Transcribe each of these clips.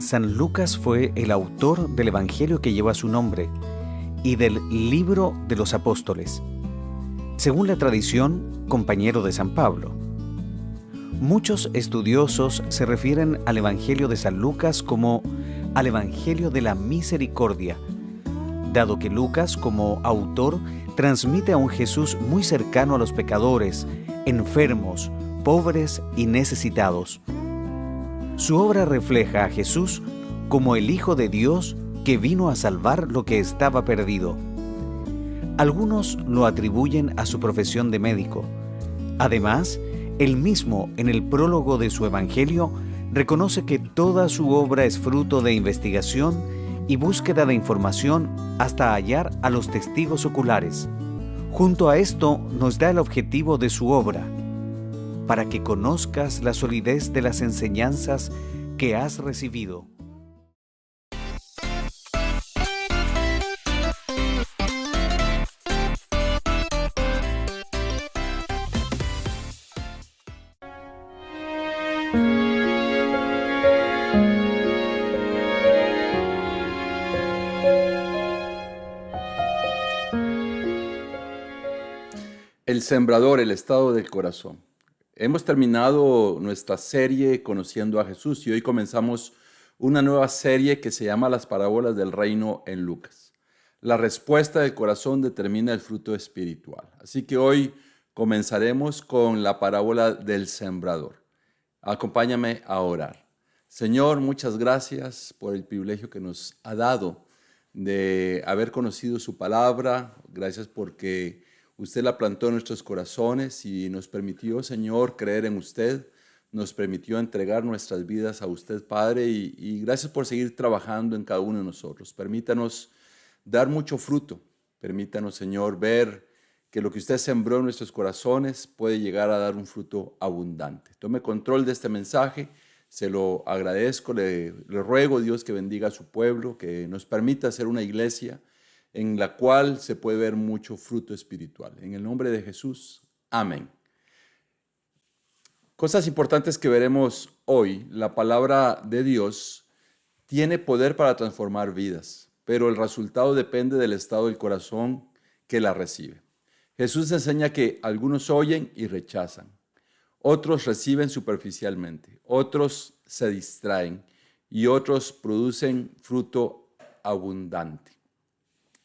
San Lucas fue el autor del Evangelio que lleva su nombre y del Libro de los Apóstoles. Según la tradición, compañero de San Pablo. Muchos estudiosos se refieren al Evangelio de San Lucas como al Evangelio de la Misericordia, dado que Lucas, como autor, transmite a un Jesús muy cercano a los pecadores, enfermos, pobres y necesitados. Su obra refleja a Jesús como el Hijo de Dios que vino a salvar lo que estaba perdido. Algunos lo atribuyen a su profesión de médico. Además, él mismo, en el prólogo de su Evangelio, reconoce que toda su obra es fruto de investigación y búsqueda de información hasta hallar a los testigos oculares. Junto a esto nos da el objetivo de su obra, para que conozcas la solidez de las enseñanzas que has recibido. El sembrador, el estado del corazón. Hemos terminado nuestra serie Conociendo a Jesús y hoy comenzamos una nueva serie que se llama Las parábolas del reino en Lucas. La respuesta del corazón determina el fruto espiritual. Así que hoy comenzaremos con la parábola del sembrador. Acompáñame a orar. Señor, muchas gracias por el privilegio que nos ha dado de haber conocido su palabra. Gracias porque usted la plantó en nuestros corazones y nos permitió, Señor, creer en usted. Nos permitió entregar nuestras vidas a usted, Padre, y gracias por seguir trabajando en cada uno de nosotros. Permítanos dar mucho fruto. Permítanos, Señor, ver que lo que usted sembró en nuestros corazones puede llegar a dar un fruto abundante. Tome control de este mensaje. Se lo agradezco. Le ruego, Dios, que bendiga a su pueblo, que nos permita ser una iglesia en la cual se puede ver mucho fruto espiritual. En el nombre de Jesús, amén. Cosas importantes que veremos hoy. La palabra de Dios tiene poder para transformar vidas, pero el resultado depende del estado del corazón que la recibe. Jesús enseña que algunos oyen y rechazan, otros reciben superficialmente, otros se distraen y otros producen fruto abundante.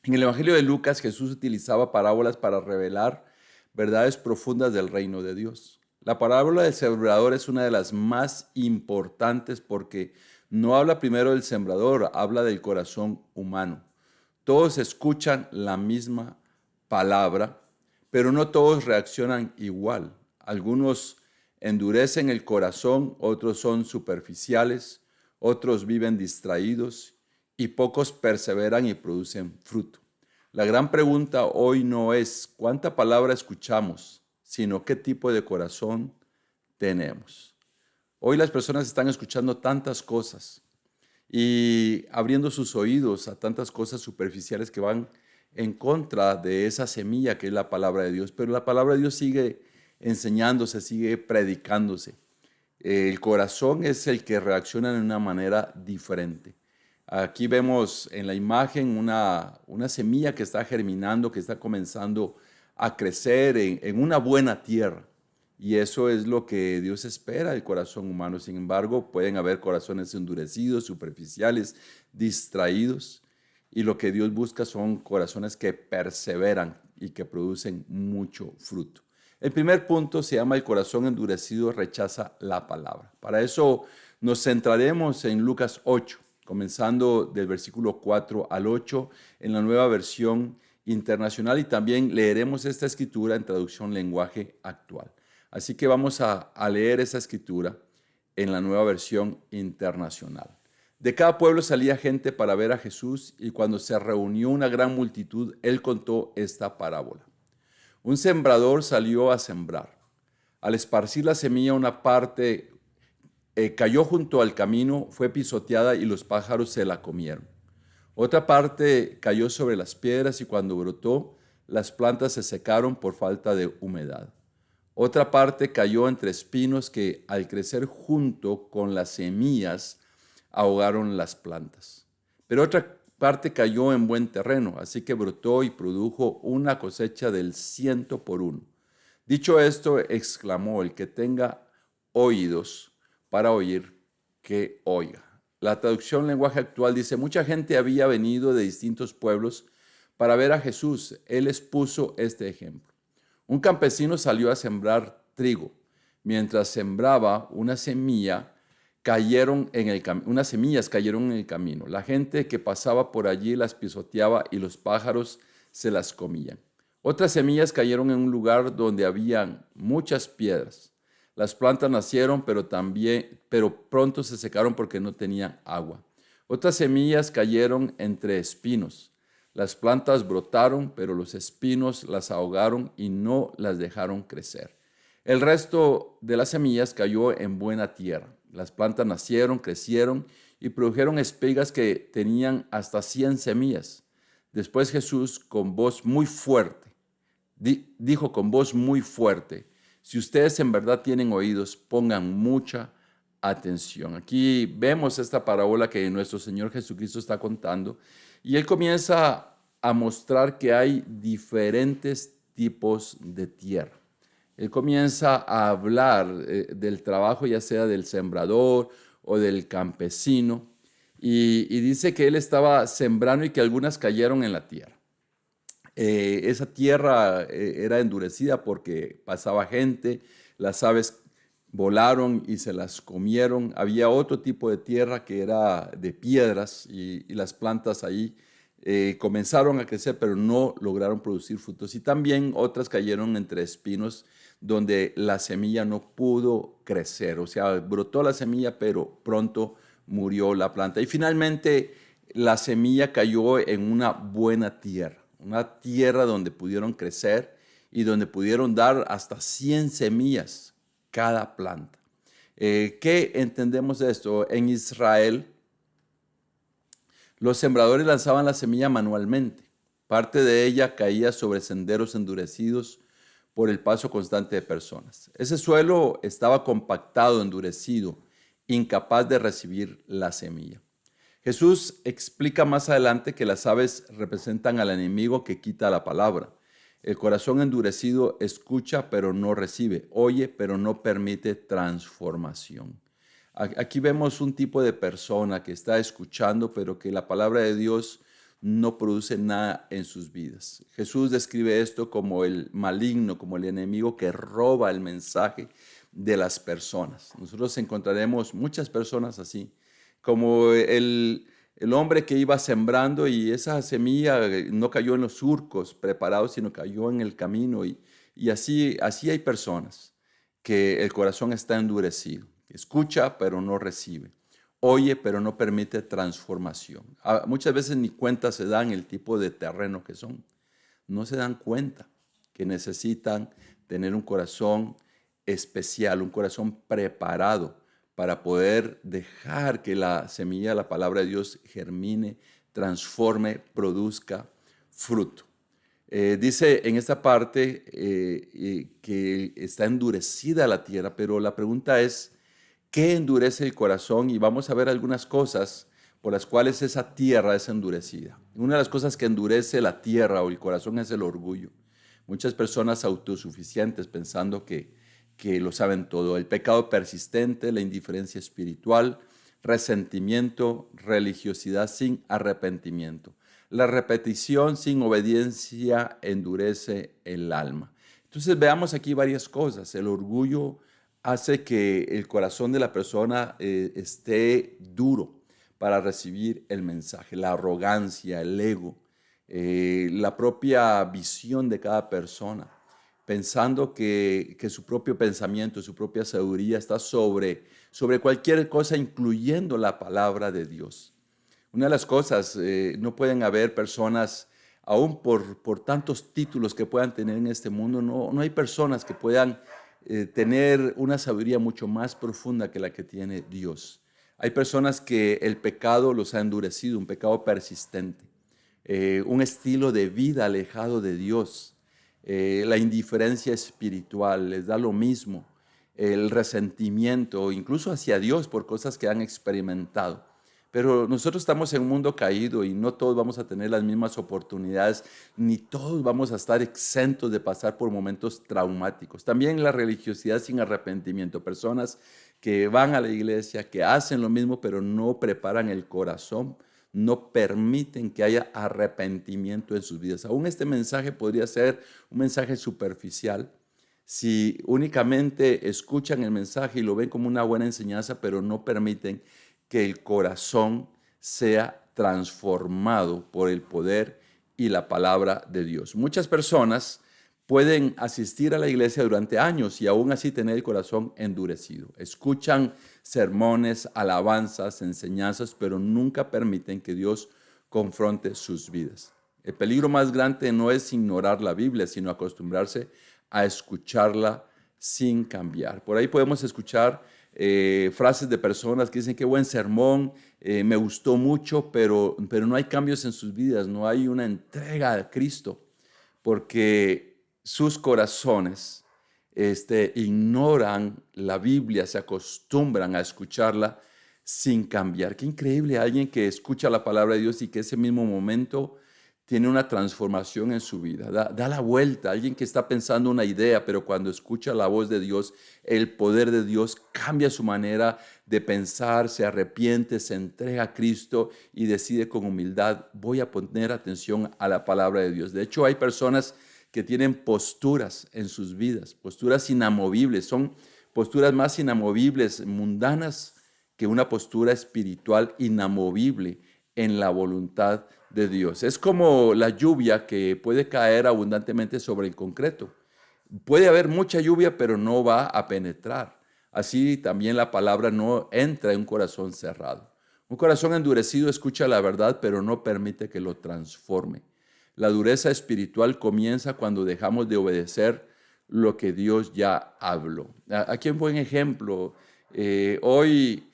En el Evangelio de Lucas, Jesús utilizaba parábolas para revelar verdades profundas del reino de Dios. La parábola del sembrador es una de las más importantes porque no habla primero del sembrador, habla del corazón humano. Todos escuchan la misma palabra, pero no todos reaccionan igual. Algunos endurecen el corazón, otros son superficiales, otros viven distraídos y pocos perseveran y producen fruto. La gran pregunta hoy no es cuánta palabra escuchamos, sino qué tipo de corazón tenemos. Hoy las personas están escuchando tantas cosas y abriendo sus oídos a tantas cosas superficiales que van en contra de esa semilla que es la palabra de Dios. Pero la palabra de Dios sigue enseñándose, sigue predicándose. El corazón es el que reacciona de una manera diferente. Aquí vemos en la imagen una semilla que está germinando, que está comenzando a crecer en una buena tierra. Y eso es lo que Dios espera del corazón humano. Sin embargo, pueden haber corazones endurecidos, superficiales, distraídos. Y lo que Dios busca son corazones que perseveran y que producen mucho fruto. El primer punto se llama el corazón endurecido rechaza la palabra. Para eso nos centraremos en Lucas 8. Comenzando del versículo 4 al 8 en la Nueva Versión Internacional y también leeremos esta escritura en traducción lenguaje actual. Así que vamos a leer esa escritura en la Nueva Versión Internacional. De cada pueblo salía gente para ver a Jesús y cuando se reunió una gran multitud, él contó esta parábola. Un sembrador salió a sembrar. Al esparcir la semilla, una parte cayó junto al camino, fue pisoteada y los pájaros se la comieron. Otra parte cayó sobre las piedras y cuando brotó, las plantas se secaron por falta de humedad. Otra parte cayó entre espinos que al crecer junto con las semillas ahogaron las plantas. Pero otra parte cayó en buen terreno, así que brotó y produjo una cosecha del 100 por 1. Dicho esto, exclamó: el que tenga oídos para oír, que oiga. La traducción lenguaje actual dice: mucha gente había venido de distintos pueblos para ver a Jesús. Él les puso este ejemplo. Un campesino salió a sembrar trigo. Mientras sembraba, unas semillas cayeron en el camino. La gente que pasaba por allí las pisoteaba y los pájaros se las comían. Otras semillas cayeron en un lugar donde habían muchas piedras. Las plantas nacieron, pero pronto se secaron porque no tenían agua. Otras semillas cayeron entre espinos. Las plantas brotaron, pero los espinos las ahogaron y no las dejaron crecer. El resto de las semillas cayó en buena tierra. Las plantas nacieron, crecieron y produjeron espigas que tenían hasta 100 semillas. Después Jesús, con voz muy fuerte, dijo con voz muy fuerte: si ustedes en verdad tienen oídos, pongan mucha atención. Aquí vemos esta parábola que nuestro Señor Jesucristo está contando, y Él comienza a mostrar que hay diferentes tipos de tierra. Él comienza a hablar del trabajo, ya sea del sembrador o del campesino, y dice que él estaba sembrando y que algunas cayeron en la tierra. Esa tierra era endurecida porque pasaba gente, las aves volaron y se las comieron. Había otro tipo de tierra que era de piedras, y las plantas ahí comenzaron a crecer, pero no lograron producir frutos. Y también otras cayeron entre espinos, donde la semilla no pudo crecer. O sea, brotó la semilla, pero pronto murió la planta. Y finalmente la semilla cayó en una buena tierra. Una tierra donde pudieron crecer y donde pudieron dar hasta 100 semillas cada planta. ¿Qué entendemos de esto? En Israel, los sembradores lanzaban la semilla manualmente. Parte de ella caía sobre senderos endurecidos por el paso constante de personas. Ese suelo estaba compactado, endurecido, incapaz de recibir la semilla. Jesús explica más adelante que las aves representan al enemigo que quita la palabra. El corazón endurecido escucha pero no recibe, oye pero no permite transformación. Aquí vemos un tipo de persona que está escuchando, pero que la palabra de Dios no produce nada en sus vidas. Jesús describe esto como el maligno, como el enemigo que roba el mensaje de las personas. Nosotros encontraremos muchas personas así, como el hombre que iba sembrando y esa semilla no cayó en los surcos preparados, sino cayó en el camino. Y así hay personas que el corazón está endurecido. Escucha, pero no recibe. Oye, pero no permite transformación. Muchas veces ni cuenta se dan el tipo de terreno que son. No se dan cuenta que necesitan tener un corazón especial, un corazón preparado para poder dejar que la semilla de la palabra de Dios germine, transforme, produzca fruto. Dice en esta parte que está endurecida la tierra, pero la pregunta es, ¿qué endurece el corazón? Y vamos a ver algunas cosas por las cuales esa tierra es endurecida. Una de las cosas que endurece la tierra o el corazón es el orgullo. Muchas personas autosuficientes pensando que lo saben todo. El pecado persistente, la indiferencia espiritual, resentimiento, religiosidad sin arrepentimiento. La repetición sin obediencia endurece el alma. Entonces veamos aquí varias cosas. El orgullo hace que el corazón de la persona esté duro para recibir el mensaje. La arrogancia, el ego, la propia visión de cada persona, pensando que su propio pensamiento, su propia sabiduría está sobre cualquier cosa, incluyendo la palabra de Dios. Una de las cosas, no pueden haber personas, aún por tantos títulos que puedan tener en este mundo, no hay personas que puedan tener una sabiduría mucho más profunda que la que tiene Dios. Hay personas que el pecado los ha endurecido, un pecado persistente, un estilo de vida alejado de Dios, la indiferencia espiritual, les da lo mismo, el resentimiento, incluso hacia Dios por cosas que han experimentado. Pero nosotros estamos en un mundo caído y no todos vamos a tener las mismas oportunidades, ni todos vamos a estar exentos de pasar por momentos traumáticos. También la religiosidad sin arrepentimiento, personas que van a la iglesia, que hacen lo mismo, pero no preparan el corazón, no permiten que haya arrepentimiento en sus vidas. Aún este mensaje podría ser un mensaje superficial, si únicamente escuchan el mensaje y lo ven como una buena enseñanza, pero no permiten que el corazón sea transformado por el poder y la palabra de Dios. Muchas personas pueden asistir a la iglesia durante años y aún así tener el corazón endurecido. Escuchan sermones, alabanzas, enseñanzas, pero nunca permiten que Dios confronte sus vidas. El peligro más grande no es ignorar la Biblia, sino acostumbrarse a escucharla sin cambiar. Por ahí podemos escuchar frases de personas que dicen: qué buen sermón, me gustó mucho, pero no hay cambios en sus vidas, no hay una entrega a Cristo, porque sus corazones ignoran la Biblia, se acostumbran a escucharla sin cambiar. Qué increíble alguien que escucha la palabra de Dios y que ese mismo momento tiene una transformación en su vida, da la vuelta. Alguien que está pensando una idea, pero cuando escucha la voz de Dios, el poder de Dios cambia su manera de pensar, se arrepiente, se entrega a Cristo y decide con humildad: voy a poner atención a la palabra de Dios. De hecho, hay personas que tienen posturas en sus vidas, posturas inamovibles, son posturas más inamovibles, mundanas, que una postura espiritual inamovible en la voluntad de Dios. Es como la lluvia que puede caer abundantemente sobre el concreto. Puede haber mucha lluvia, pero no va a penetrar. Así también la palabra no entra en un corazón cerrado. Un corazón endurecido escucha la verdad, pero no permite que lo transforme. La dureza espiritual comienza cuando dejamos de obedecer lo que Dios ya habló. Aquí un buen ejemplo. Hoy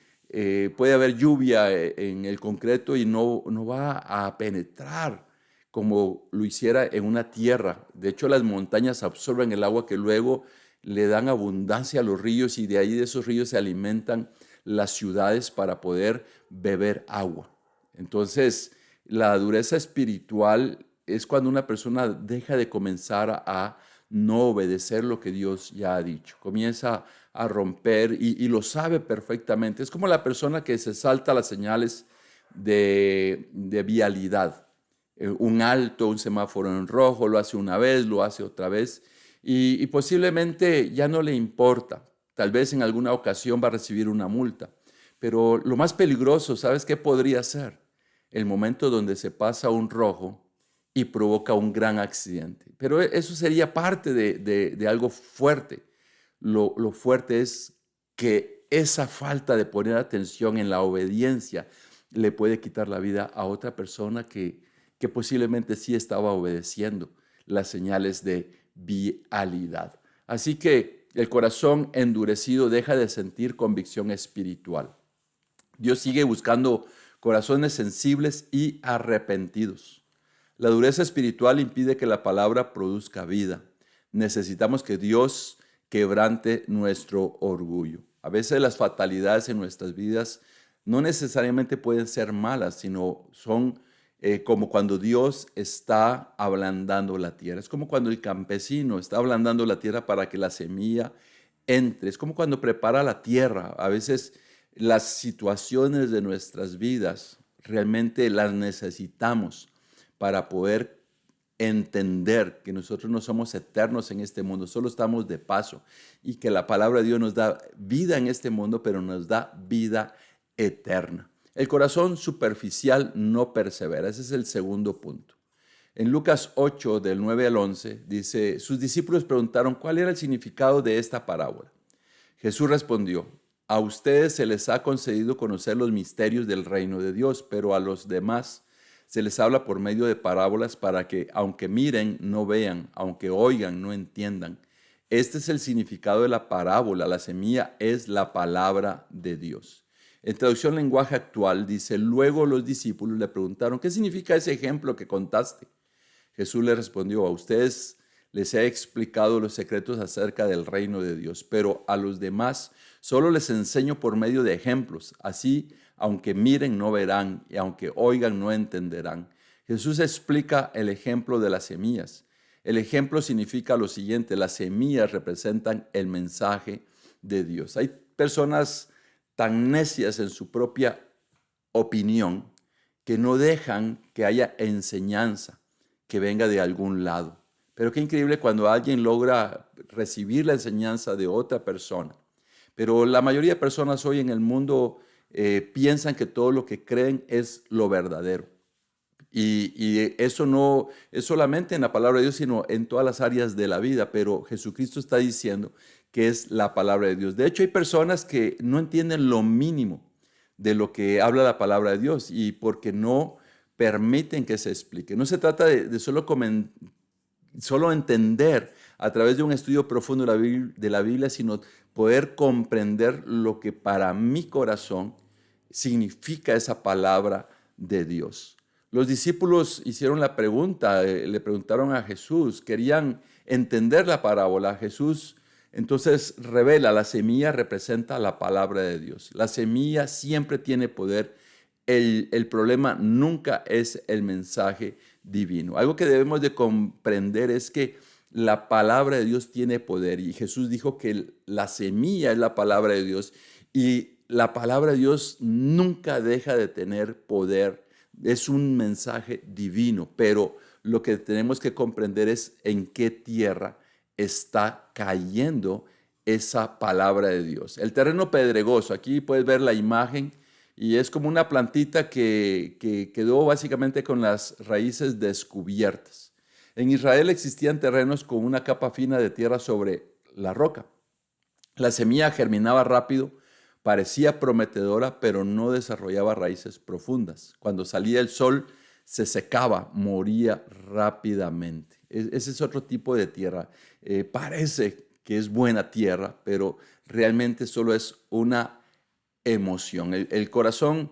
puede haber lluvia en el concreto y no va a penetrar como lo hiciera en una tierra. De hecho, las montañas absorben el agua que luego le dan abundancia a los ríos, y de ahí, de esos ríos, se alimentan las ciudades para poder beber agua. Entonces, la dureza espiritual es cuando una persona deja de comenzar a no obedecer lo que Dios ya ha dicho. Comienza a romper y lo sabe perfectamente. Es como la persona que se salta las señales de vialidad. Un alto, un semáforo en rojo, lo hace una vez, lo hace otra vez y posiblemente ya no le importa. Tal vez en alguna ocasión va a recibir una multa. Pero lo más peligroso, ¿sabes qué podría ser? El momento donde se pasa un rojo y provoca un gran accidente. Pero eso sería parte de algo fuerte. Lo fuerte es que esa falta de poner atención en la obediencia le puede quitar la vida a otra persona que posiblemente sí estaba obedeciendo las señales de vialidad. Así que el corazón endurecido deja de sentir convicción espiritual. Dios sigue buscando corazones sensibles y arrepentidos. La dureza espiritual impide que la palabra produzca vida. Necesitamos que Dios quebrante nuestro orgullo. A veces las fatalidades en nuestras vidas no necesariamente pueden ser malas, sino son como cuando Dios está ablandando la tierra. Es como cuando el campesino está ablandando la tierra para que la semilla entre. Es como cuando prepara la tierra. A veces las situaciones de nuestras vidas realmente las necesitamos para poder entender que nosotros no somos eternos en este mundo, solo estamos de paso, y que la palabra de Dios nos da vida en este mundo, pero nos da vida eterna. El corazón superficial no persevera. Ese es el segundo punto. En Lucas 8, del 9 al 11, dice: sus discípulos preguntaron cuál era el significado de esta parábola. Jesús respondió: a ustedes se les ha concedido conocer los misterios del reino de Dios, pero a los demás se les habla por medio de parábolas para que, aunque miren, no vean, aunque oigan, no entiendan. Este es el significado de la parábola. La semilla es la palabra de Dios. En traducción lenguaje actual dice: luego los discípulos le preguntaron: ¿qué significa ese ejemplo que contaste? Jesús le respondió: a ustedes les he explicado los secretos acerca del reino de Dios, pero a los demás solo les enseño por medio de ejemplos. Así, aunque miren, no verán, y aunque oigan, no entenderán. Jesús explica el ejemplo de las semillas. El ejemplo significa lo siguiente: las semillas representan el mensaje de Dios. Hay personas tan necias en su propia opinión que no dejan que haya enseñanza que venga de algún lado. Pero qué increíble cuando alguien logra recibir la enseñanza de otra persona. Pero la mayoría de personas hoy en el mundo piensan que todo lo que creen es lo verdadero. Y eso no es solamente en la palabra de Dios, sino en todas las áreas de la vida. Pero Jesucristo está diciendo que es la palabra de Dios. De hecho, hay personas que no entienden lo mínimo de lo que habla la palabra de Dios y porque no permiten que se explique. No se trata de solo entender a través de un estudio profundo de la Biblia, sino poder comprender lo que para mi corazón significa esa palabra de Dios. Los discípulos hicieron la pregunta, le preguntaron a Jesús, querían entender la parábola. Jesús entonces revela: la semilla representa la palabra de Dios. La semilla siempre tiene poder. El problema nunca es el mensaje divino. Algo que debemos de comprender es que la palabra de Dios tiene poder, y Jesús dijo que la semilla es la palabra de Dios, y la palabra de Dios nunca deja de tener poder. Es un mensaje divino, pero lo que tenemos que comprender es en qué tierra está cayendo esa palabra de Dios. El terreno pedregoso, aquí puedes ver la imagen, y es como una plantita que quedó básicamente con las raíces descubiertas. En Israel existían terrenos con una capa fina de tierra sobre la roca. La semilla germinaba rápido, parecía prometedora, pero no desarrollaba raíces profundas. Cuando salía el sol, se secaba, moría rápidamente. Ese es otro tipo de tierra. Parece que es buena tierra, pero realmente solo es una emoción. El corazón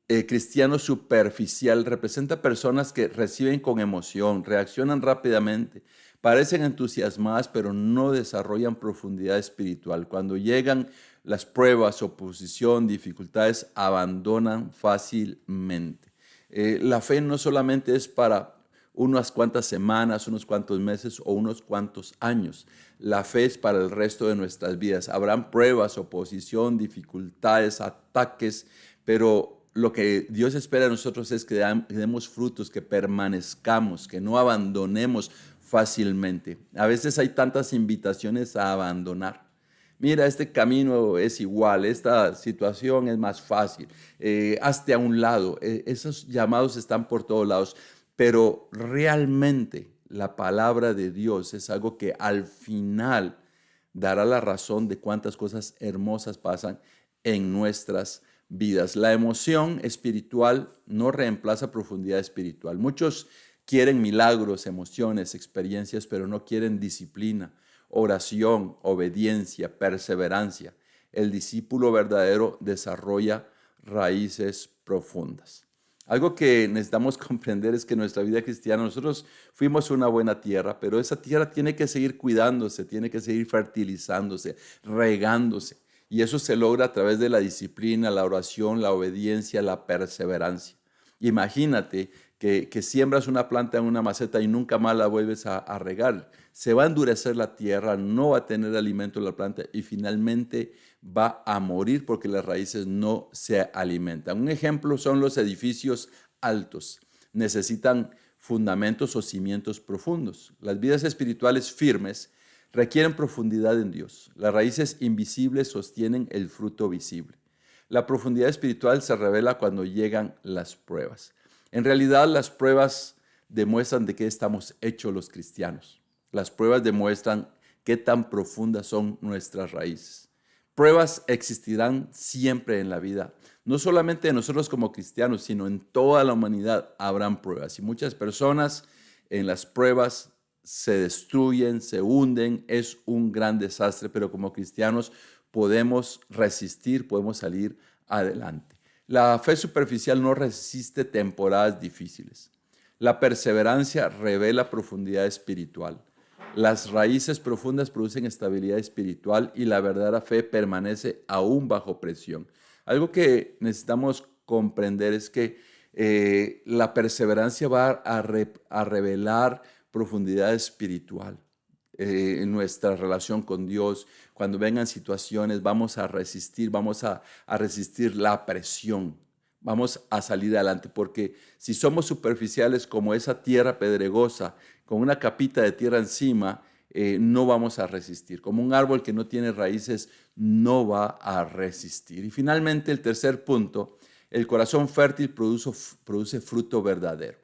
cristiano superficial representa personas que reciben con emoción, reaccionan rápidamente, parecen entusiasmadas, pero no desarrollan profundidad espiritual. Cuando llegan las pruebas, oposición, dificultades, abandonan fácilmente. La fe no solamente es para unas cuantas semanas, unos cuantos meses o unos cuantos años. La fe es para el resto de nuestras vidas. Habrán pruebas, oposición, dificultades, ataques, pero lo que Dios espera de nosotros es que demos frutos, que permanezcamos, que no abandonemos fácilmente. A veces hay tantas invitaciones a abandonar. Mira, este camino es igual, esta situación es más fácil, hazte a un lado. Esos llamados están por todos lados. Pero realmente la palabra de Dios es algo que al final dará la razón de cuántas cosas hermosas pasan en nuestras vidas. La emoción espiritual no reemplaza profundidad espiritual. Muchos quieren milagros, emociones, experiencias, pero no quieren disciplina, oración, obediencia, perseverancia. El discípulo verdadero desarrolla raíces profundas. Algo que necesitamos comprender es que en nuestra vida cristiana nosotros fuimos una buena tierra, pero esa tierra tiene que seguir cuidándose, tiene que seguir fertilizándose, regándose. Y eso se logra a través de la disciplina, la oración, la obediencia, la perseverancia. Imagínate que siembras una planta en una maceta y nunca más la vuelves a regar. Se va a endurecer la tierra, no va a tener alimento la planta y finalmente va a morir porque las raíces no se alimentan. Un ejemplo son los edificios altos. Necesitan fundamentos o cimientos profundos. Las vidas espirituales firmes requieren profundidad en Dios. Las raíces invisibles sostienen el fruto visible. La profundidad espiritual se revela cuando llegan las pruebas. En realidad, las pruebas demuestran de qué estamos hechos los cristianos. Las pruebas demuestran qué tan profundas son nuestras raíces. Pruebas existirán siempre en la vida. No solamente de nosotros como cristianos, sino en toda la humanidad habrán pruebas. Y muchas personas en las pruebas se destruyen, se hunden. Es un gran desastre, pero como cristianos podemos resistir, podemos salir adelante. La fe superficial no resiste temporadas difíciles. La perseverancia revela profundidad espiritual. Las raíces profundas producen estabilidad espiritual y la verdadera fe permanece aún bajo presión. Algo que necesitamos comprender es que la perseverancia va a revelar profundidad espiritual en nuestra relación con Dios. Cuando vengan situaciones, vamos a resistir la presión. Vamos a salir adelante, porque si somos superficiales como esa tierra pedregosa, con una capita de tierra encima, no vamos a resistir. Como un árbol que no tiene raíces, no va a resistir. Y finalmente, el tercer punto, el corazón fértil produce fruto verdadero.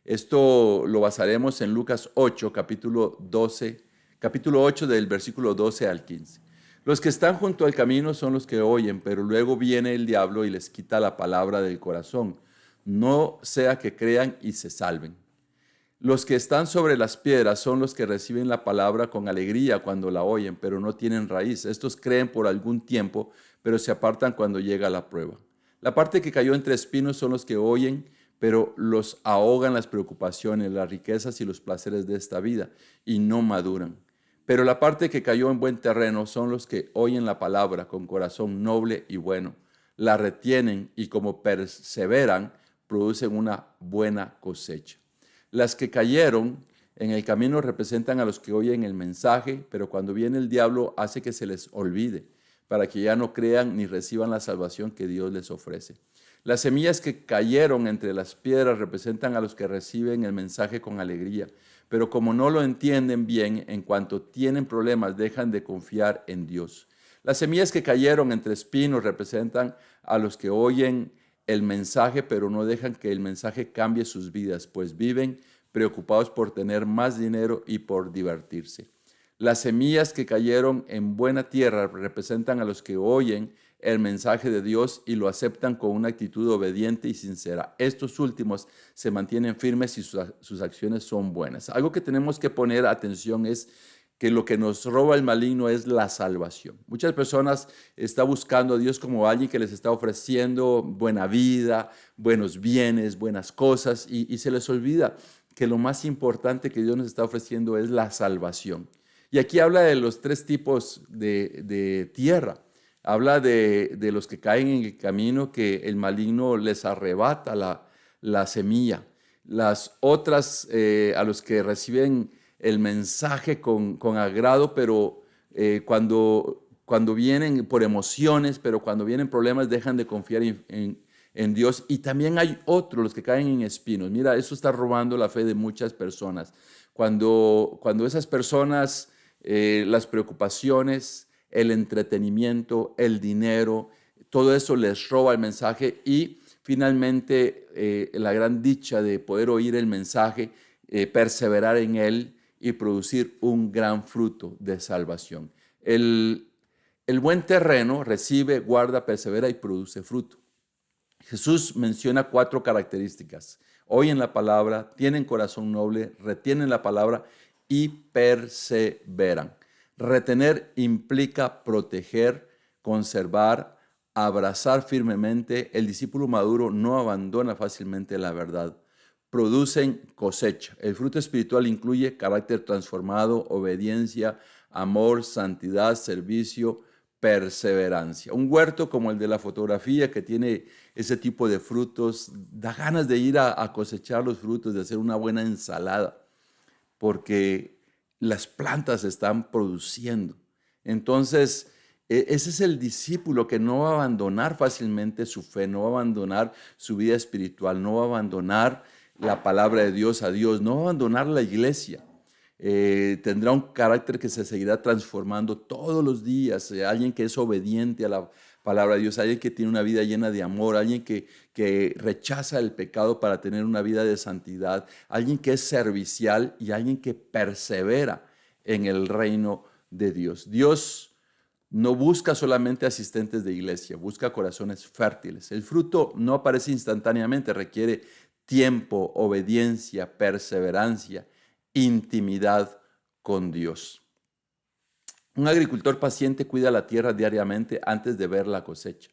Esto lo basaremos en Lucas 8, capítulo 8 del versículo 12 al 15. Los que están junto al camino son los que oyen, pero luego viene el diablo y les quita la palabra del corazón, no sea que crean y se salven. Los que están sobre las piedras son los que reciben la palabra con alegría cuando la oyen, pero no tienen raíz. Estos creen por algún tiempo, pero se apartan cuando llega la prueba. La parte que cayó entre espinos son los que oyen, pero los ahogan las preocupaciones, las riquezas y los placeres de esta vida, y no maduran. Pero la parte que cayó en buen terreno son los que oyen la palabra con corazón noble y bueno, la retienen y como perseveran, producen una buena cosecha. Las que cayeron en el camino representan a los que oyen el mensaje, pero cuando viene el diablo hace que se les olvide, para que ya no crean ni reciban la salvación que Dios les ofrece. Las semillas que cayeron entre las piedras representan a los que reciben el mensaje con alegría, pero como no lo entienden bien, en cuanto tienen problemas, dejan de confiar en Dios. Las semillas que cayeron entre espinos representan a los que oyen el mensaje, pero no dejan que el mensaje cambie sus vidas, pues viven preocupados por tener más dinero y por divertirse. Las semillas que cayeron en buena tierra representan a los que oyen el mensaje de Dios y lo aceptan con una actitud obediente y sincera. Estos últimos se mantienen firmes y sus acciones son buenas. Algo que tenemos que poner atención es que lo que nos roba el maligno es la salvación. Muchas personas están buscando a Dios como alguien que les está ofreciendo buena vida, buenos bienes, buenas cosas, y se les olvida que lo más importante que Dios nos está ofreciendo es la salvación. Y aquí habla de los tres tipos de tierra. Habla de los que caen en el camino, que el maligno les arrebata la semilla. Las otras, a los que reciben el mensaje con agrado, pero cuando vienen por emociones, pero cuando vienen problemas, dejan de confiar en Dios. Y también hay otros, los que caen en espinos. Mira, eso está robando la fe de muchas personas. Cuando esas personas, las preocupaciones, el entretenimiento, el dinero, todo eso les roba el mensaje y finalmente la gran dicha de poder oír el mensaje, perseverar en él y producir un gran fruto de salvación. El buen terreno recibe, guarda, persevera y produce fruto. Jesús menciona 4 características. Oyen la palabra, tienen corazón noble, retienen la palabra y perseveran. Retener implica proteger, conservar, abrazar firmemente. El discípulo maduro no abandona fácilmente la verdad. Producen cosecha. El fruto espiritual incluye carácter transformado, obediencia, amor, santidad, servicio, perseverancia. Un huerto como el de la fotografía que tiene ese tipo de frutos, da ganas de ir a cosechar los frutos, de hacer una buena ensalada, porque las plantas están produciendo. Entonces, ese es el discípulo que no va a abandonar fácilmente su fe, no va a abandonar su vida espiritual, no va a abandonar la palabra de Dios a Dios, no va a abandonar la iglesia. Tendrá un carácter que se seguirá transformando todos los días, alguien que es obediente a la palabra de Dios, alguien que tiene una vida llena de amor, alguien que rechaza el pecado para tener una vida de santidad, alguien que es servicial y alguien que persevera en el reino de Dios. Dios no busca solamente asistentes de iglesia, busca corazones fértiles. El fruto no aparece instantáneamente, requiere tiempo, obediencia, perseverancia, intimidad con Dios. Un agricultor paciente cuida la tierra diariamente antes de ver la cosecha.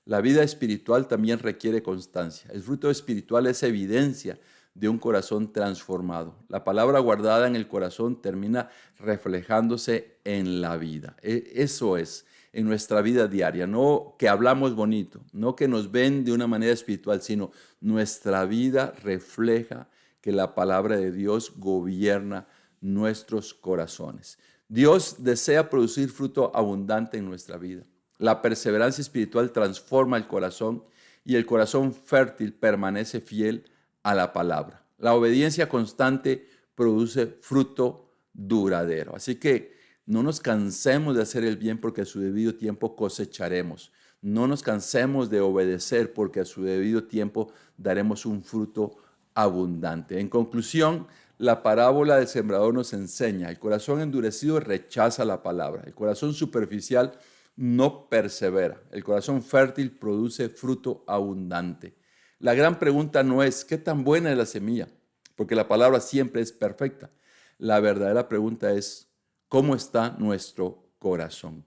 La vida espiritual también requiere constancia. El fruto espiritual es evidencia de un corazón transformado. La palabra guardada en el corazón termina reflejándose en la vida. Eso es, en nuestra vida diaria. No que hablamos bonito, no que nos ven de una manera espiritual, sino nuestra vida refleja que la palabra de Dios gobierna nuestros corazones. Dios desea producir fruto abundante en nuestra vida. La perseverancia espiritual transforma el corazón y el corazón fértil permanece fiel a la palabra. La obediencia constante produce fruto duradero. Así que no nos cansemos de hacer el bien porque a su debido tiempo cosecharemos. No nos cansemos de obedecer porque a su debido tiempo daremos un fruto abundante. En conclusión, la parábola del sembrador nos enseña: el corazón endurecido rechaza la palabra, el corazón superficial no persevera, el corazón fértil produce fruto abundante. La gran pregunta no es qué tan buena es la semilla, porque la palabra siempre es perfecta. La verdadera pregunta es cómo está nuestro corazón.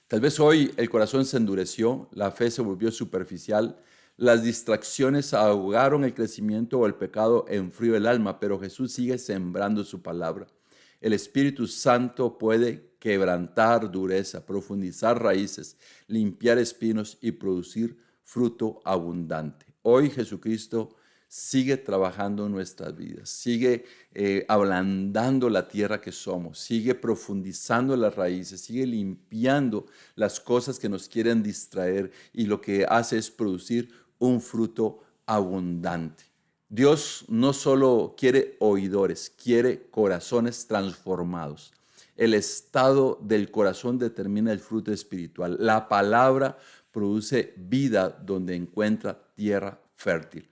Tal vez hoy el corazón se endureció, la fe se volvió superficial, las distracciones ahogaron el crecimiento o el pecado enfrió el alma, pero Jesús sigue sembrando su palabra. El Espíritu Santo puede quebrantar dureza, profundizar raíces, limpiar espinos y producir fruto abundante. Hoy Jesucristo sigue trabajando en nuestras vidas, sigue ablandando la tierra que somos, sigue profundizando las raíces, sigue limpiando las cosas que nos quieren distraer y lo que hace es producir un fruto abundante. Dios no solo quiere oidores, quiere corazones transformados. El estado del corazón determina el fruto espiritual. La palabra produce vida donde encuentra tierra fértil.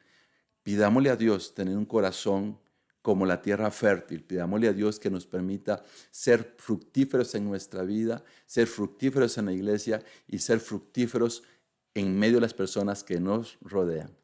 Pidámosle a Dios tener un corazón como la tierra fértil. Pidámosle a Dios que nos permita ser fructíferos en nuestra vida, ser fructíferos en la iglesia y ser fructíferos en medio de las personas que nos rodean.